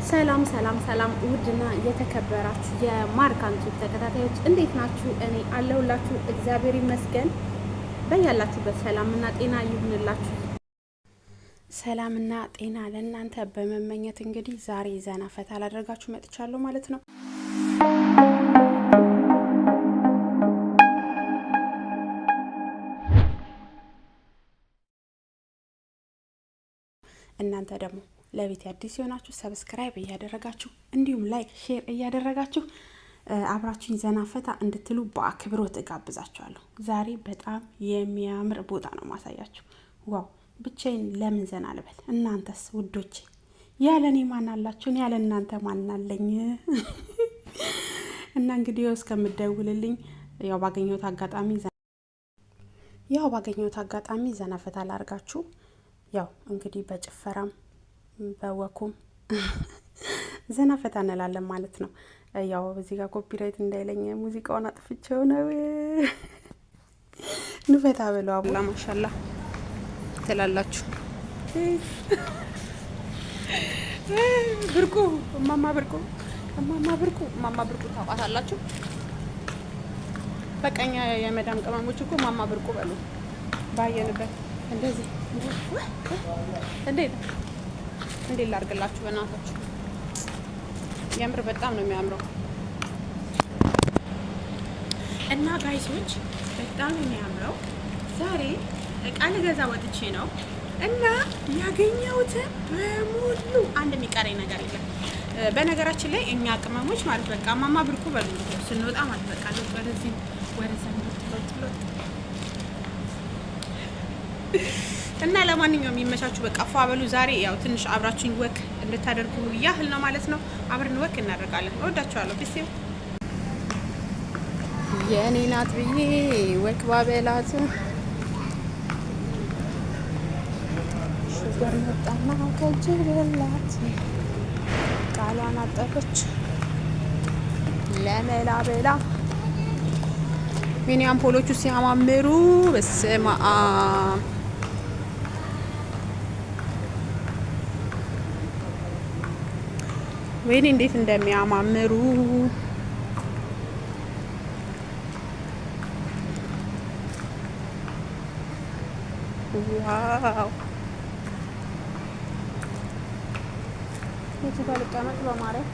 ሰላም ሰላም ሰላም ውድና የተከበራችሁ የማርካን ዩቲዩብ ተከታታዮች እንዴት ናችሁ? እኔ አለሁላችሁ እግዚአብሔር ይመስገን። በያላችሁበት ሰላምና ጤና ይሁንላችሁ። ሰላምና ጤና ለእናንተ በመመኘት እንግዲህ ዛሬ ዘና ፈታ ላደርጋችሁ መጥቻለሁ ማለት ነው። እናንተ ደግሞ ለቤት አዲስ የሆናችሁ ሰብስክራይብ እያደረጋችሁ እንዲሁም ላይክ ሼር እያደረጋችሁ አብራችሁኝ ዘና ፈታ እንድትሉ በአክብሮት እጋብዛችኋለሁ። ዛሬ በጣም የሚያምር ቦታ ነው ማሳያችሁ። ዋው ብቻዬን ለምን ዘና ልበል? እናንተስ ውዶቼ? ያለ እኔ ማን አላችሁ? ያለ እናንተ ማን አለኝ? እና እንግዲህ እስከምደውልልኝ ባገኘሁት አጋጣሚ ዘና ፈታ ላርጋችሁ። ያው እንግዲህ በጭፈራም በወኩም ዘና ፈታ እንላለን ማለት ነው። ያው እዚህ ጋር ኮፒራይት እንዳይለኝ ሙዚቃውን አጥፍቼው ነው። ንፈታ ብለው አቡላ ማሻላ ትላላችሁ። ብርቁ እማማ ብርቁ ታውቃታላችሁ። በቀኛ የመዳም ቅመሞች እኮ እማማ ብርቁ በሉ ባየንበት እንደዚህ እንዴት ላድርግላችሁ በእናታችሁ። የምር በጣም ነው የሚያምረው እና ጋይሶች በጣም ነው የሚያምረው። ዛሬ እቃ ልገዛ ወጥቼ ነው እና ያገኘሁትን በሙሉ አንድ የሚቀረኝ ነገር የለም። በነገራችን ላይ እኛ ቅመሞች ማለት በቃ እማማ ብርቁ በሉ ስንወጣ ማለት በቃ ወደዚህ እና ለማንኛውም የሚመቻችሁ በቃ ፏ በሉ። ዛሬ ያው ትንሽ አብራችሁኝ ወክ እንድታደርጉ ያህል ነው ማለት ነው። አብረን ወክ እናደርጋለን። እወዳችኋለሁ። ቢስ የኔ ናት ብዬ ወክ ባበላት ሹገር መጣና ከእጅ በላት ቃሏን አጠፈች ለመላ በላ። ሚኒ አምፖሎቹ ሲያማምሩ በስመ አብ ወይኔ እንዴት እንደሚያማምሩ ዋው! እዚህ ጋር ልቀመጥ በማለት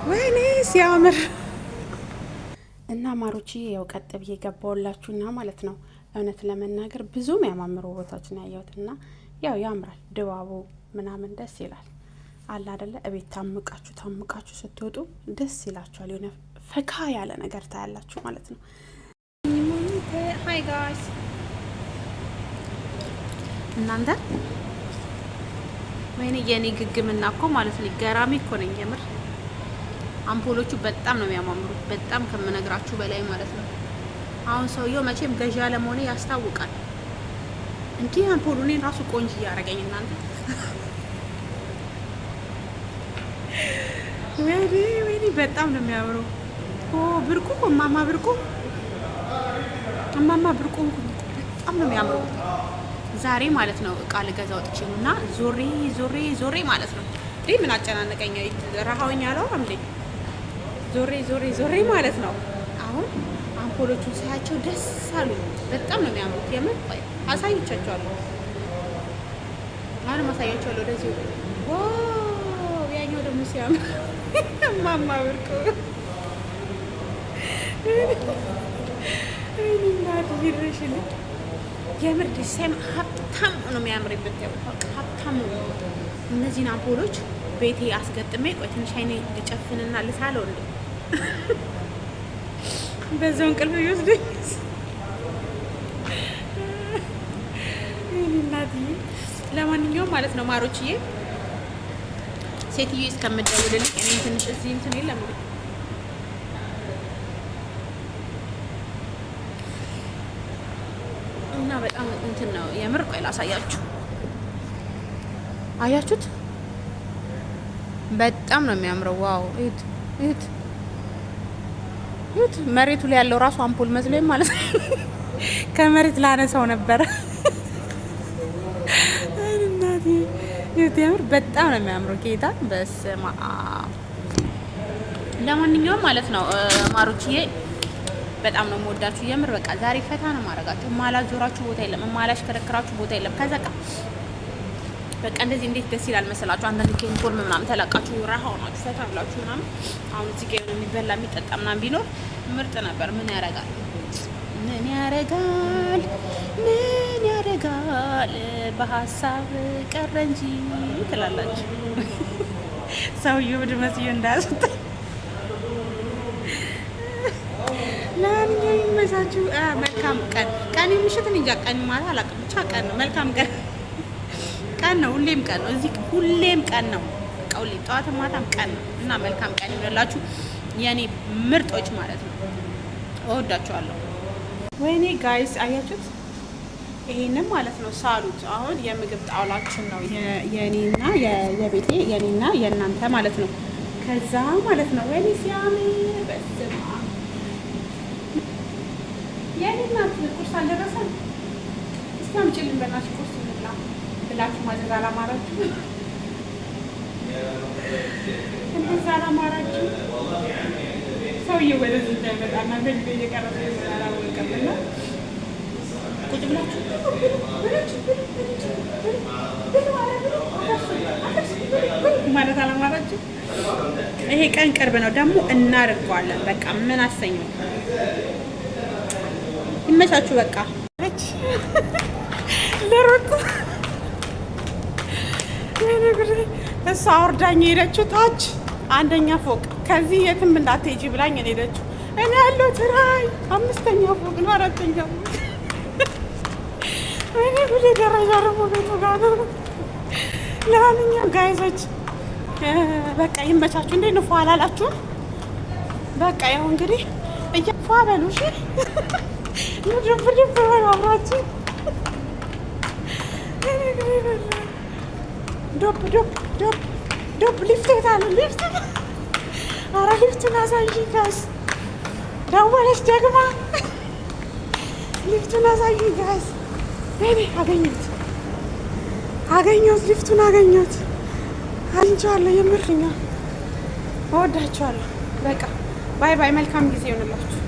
ወይኔ ሲያምር እና ማሮችዬ ያው ቀጥ ብዬ ገባሁላችሁና ማለት ነው። እውነት ለመናገር ብዙም ያማምሩ ቦታዎች ነው ያየሁትና ያው ያምራል ድባቡ ምናምን ደስ ይላል አለ አይደለ? እቤት ታምቃችሁ ስትወጡ ደስ ይላችኋል። የሆነ ፈካ ያለ ነገር ታያላችሁ ማለት ነው። ሃይ ጋይስ እናንተ ወይኔ የኔ ግግምና እኮ ማለት ነው ገራሚ እኮ ነኝ የምር። አምፖሎቹ በጣም ነው የሚያማምሩት፣ በጣም ከምነግራችሁ በላይ ማለት ነው። አሁን ሰውየው መቼም ገዢ አለመሆኔ ያስታውቃል። እንዲህ አምፖሉ እኔን ራሱ ቆንጆ እያደረገኝ እናንተ ወይኔ በጣም ነው የሚያምረው። ብርቁ እማማ ብርቁ በጣም ነው የሚያምረው። ዛሬ ማለት ነው እቃ ልገዛ ወጥቼ ነው እና ዞሬ ማለት ነው። እንዴ ምን አጨናነቀኝ? ረሃውኝ አለው እንዴ ዞሬ ማለት ነው። አሁን አምፖሎቹን ሳያቸው ደስ አሉ። በጣም ነው የሚያምሩት የምር። አሳይቻቸዋለሁ። አሁንም አሳያቸዋለሁ። ወደዚህ ዋው! ያኛው ደግሞ ሲያምር እማማ ብርቁ እናት ይርሽልኝ የምር ዲሳይም ሀብታም ነው የሚያምርበት። ያው ሀብታም ነው። እነዚህን አምፖሎች ቤቴ አስገጥሜ ቆይ ትንሽ አይኔ ልጨፍንና ልሳለው እንዴ በዛው እንቅልፍ ይወስደኝ እናትዬ። ለማንኛውም ማለት ነው ማሮችዬ ሴትዬ እስከምደውልልኝ እኔ ትንሽ እዚህ እንትን የለም እና በጣም እንትን ነው የምር። ቆይ ላሳያችሁ። አያችሁት? በጣም ነው የሚያምረው። ዋው! እዩት መሬቱ ላይ ያለው ራሱ አምፖል መስሎኝ ማለት ነው። ከመሬት ላነሳው ነበረ። እናቴ የምር በጣም ነው የሚያምረው ጌታ በስማ። ለማንኛውም ማለት ነው ማሮችዬ በጣም ነው የምወዳችሁ የምር። በቃ ዛሬ ፈታ ነው ማረጋችሁ። ማላዞራችሁ ቦታ የለም፣ ማላሽከረክራችሁ ቦታ የለም። ከዛ በቃ እንደዚህ እንዴት ደስ ይላል መሰላችሁ። አንዳንድ ኬንፎርም ምናምን ተላቃችሁ ራሃ ሆናችሁ ፈታ ብላችሁ ምናምን። አሁን እዚህ ጋር የሚበላ የሚጠጣ ምናምን ቢኖር ምርጥ ነበር። ምን ያረጋል በሀሳብ ቀረ እንጂ ትላላችሁ። ሰውዬው ብድ መስዬ እንዳያስወጣ። ለማንኛውም ይመቻችሁ። መልካም ቀን ምሽት እንጃ ቀን ማለት አላውቅም፣ ብቻ ቀን ነው። መልካም ቀን ነው። ሁሌም ቀን ነው እዚህ፣ ሁሌም ቀን ነው። ሁሌም ጠዋትም ማታም ቀን ነው እና መልካም ቀን ይሆንላችሁ የኔ ምርጦች ማለት ነው። እወዳችኋለሁ። ወይኔ ጋይስ አያችሁት? ይሄንን ማለት ነው ሳሉት። አሁን የምግብ ጣውላችን ነው የኔና የቤቴ የኔና የእናንተ ማለት ነው። ከዛ ማለት ነው ወይኔ ሲያምር በስማ የኔ እናት ቁርስ አልደረሰም። እስቲ አምጪልን በእናትሽ ቁርስ እንብላ ብላችሁ ማዘዝ አላማራችሁ? እንደዛ አላማራችሁ? ሰውዬው ወደዚህ እንዳይመጣና በልቤ እየቀረበ አላወቀምና ቁጭ ብላችሁ ማለት አላማራችሁ? ይሄ ቀን ቅርብ ነው ደግሞ እናደርገዋለን። በቃ ምን አሰኘው። ይመቻችሁ። በቃ ለሩት እሷ አውርዳኝ ሄደችው ታች አንደኛ ፎቅ። ከዚህ የትም እንዳትሄጂ ብላኝ ሄደችው። እኔ ያለው ትራይ 5ኛ ፎቅ ነው፣ 4ኛ ፎቅ። እኔ ጉዴ ደረጃ ደግሞ ቤቱ ጋር ነው። ለማንኛውም ጋይዞች በቃ ይመቻችሁ። እንዴት ነው ፏ አላላችሁም? በቃ ይኸው እንግዲህ እያፏ በሉ እሺ። ድብ በሉ አብራችሁ ዶብ ሊፍት ታለ ሊፍት። ኧረ ሊፍቱን አሳይኝ ጋይስ። ደወለች ደግማ። ሊፍቱን አሳይኝ ጋይስ። እኔ አገኘሁት ሊፍቱን አገኘሁት። አግኝቼዋለሁ። የምርኛ እወዳችኋለሁ። በቃ ባይ ባይ። መልካም ጊዜ ይሆንላችሁ።